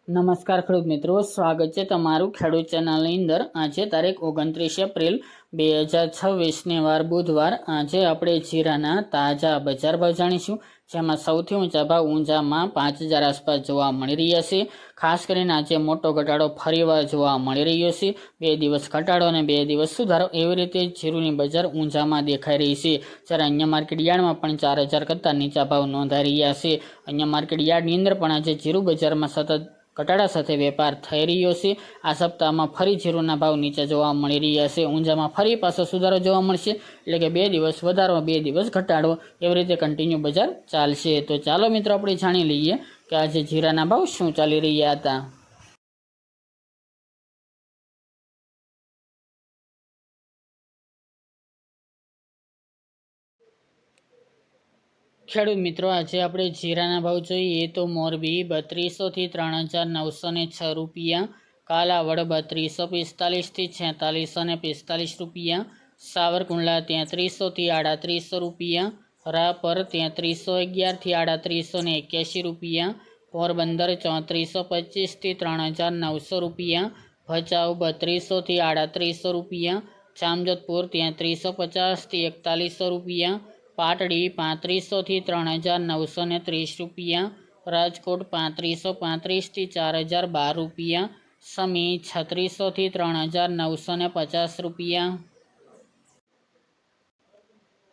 નમસ્કાર ખેડૂત મિત્રો, સ્વાગત છે તમારું ખેડૂત ચેનલની અંદર। આજે તારીખ 29 એપ્રિલ 2026 વાર બુધવાર। આજે આપણે જીરાના તાજા બજાર ભાવ જાણીશું, જેમાં સૌથી ઊંચા ભાવ ઊંઝામાં 5000 આસપાસ જોવા મળી રહ્યા છે। ખાસ કરીને આજે મોટો ઘટાડો ફરીવાર જોવા મળી રહ્યો છે। 2 દિવસ ઘટાડો અને 2 દિવસ સુધારો, એવી રીતે જીરુની બજાર ઊંઝામાં દેખાઈ રહી છે। જ્યારે અન્ય માર્કેટ યાર્ડમાં પણ 4000 કરતાં નીચા ભાવ નોંધાઈ રહ્યા છે। અન્ય માર્કેટ યાર્ડની અંદર પણ આજે જીરુ બજારમાં સતત ઘટાડા સાથે વેપાર થઈ રહ્યો છે। આ સપ્તાહમાં ફરી જીરુના ભાવ નીચે જોવા મળી રહ્યા છે। ઊંઝામાં ફરી પાછો સુધારો જોવા મળશે, એટલે કે 2 દિવસ વધારો 2 દિવસ ઘટાડો, એવી રીતે કન્ટિન્યુ બજાર ચાલશે। તો ચાલો મિત્રો આપણે જાણી લઈએ કે આજે જીરાના ભાવ શું ચાલી રહ્યા હતા। ખેડૂત મિત્રો, આજે આપણે જીરાના ભાવ જોઈએ તો મોરબી 3200 થી 3906 રૂપિયા, કાલાવડ 3245 થી 4645 રૂપિયા, સાવરકુંડલા 3300 થી 3800 રૂપિયા, રાપર 3311 થી 3881 રૂપિયા, પોરબંદર 3425 થી 3900 રૂપિયા, ભચાઉ 3200 થી 3800 રૂપિયા, જામજોધપુર 3350 થી 4100 રૂપિયા, પાટડી 3500 થી 3930 રૂપિયા, રાજકોટ 3535 થી 4012 રૂપિયા, સમી 3600 થી 3950 રૂપિયા,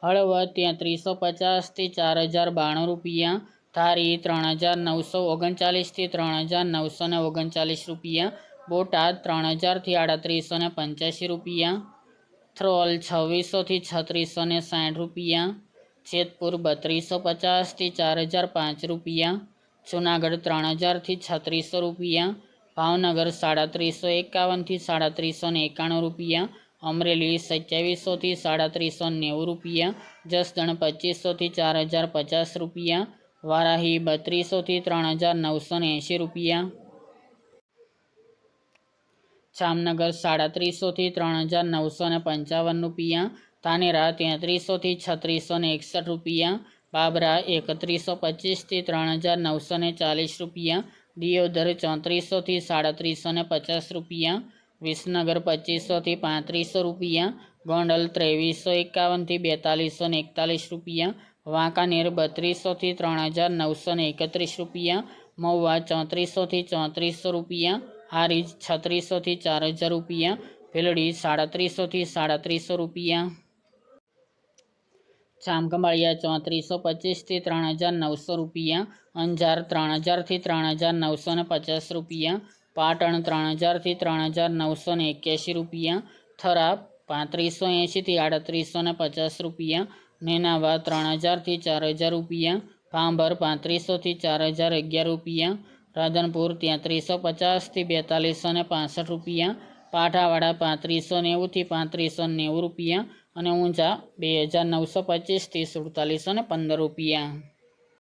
હળવદ 3350 થી 4092 રૂપિયા, ધારી 3939 થી 3939 રૂપિયા, બોટાદ 3000 થી 3885 રૂપિયા, થ્રોલ 2600 થી 3660 રૂપિયા, જેતપુર 3250 થી 4005 રૂપિયા, જુનાગઢ 3000 થી 3600 રૂપિયા, ભાવનગર 3751 થી 3791 રૂપિયા, અમરેલી 2700 થી 3790 રૂપિયા, જસદણ 2500 થી 4050 રૂપિયા, વારાહી 3200 થી 3980 રૂપિયા, જામનગર 3700 થી 3955 રૂપિયા, ધાનેરા 3300 થી 3661 રૂપિયા, બાબરા 3125 થી 3940 રૂપિયા, દિયોદર 3400 થી 3750 રૂપિયા, વિસનગર 2500 થી 3500 રૂપિયા, ગોંડલ 2351 થી 4241 રૂપિયા, વાંકાનેર 3200 થી 3931 રૂપિયા, મહુવા 3400 થી 3400 રૂપિયા, હારીજ 3600 થી 4000 રૂપિયા, ભીલડી 3700 થી 3700 રૂપિયા, જામખંભાળિયા 3425 થી 3900 રૂપિયા, અંજાર 3000 થી 3950 રૂપિયા, પાટણ 3000 થી 3981 રૂપિયા, થરા 3580 થી 3850 રૂપિયા, નેનાવા 3000 થી 4000 રૂપિયા, ભાંભર 3500 થી 4011 રૂપિયા, રાધનપુર 3350 થી 4265 રૂપિયા, પાઠાવાડા 3590 થી 3590 રૂપિયા અને ઊંઝા 2925 થી 4715 રૂપિયા।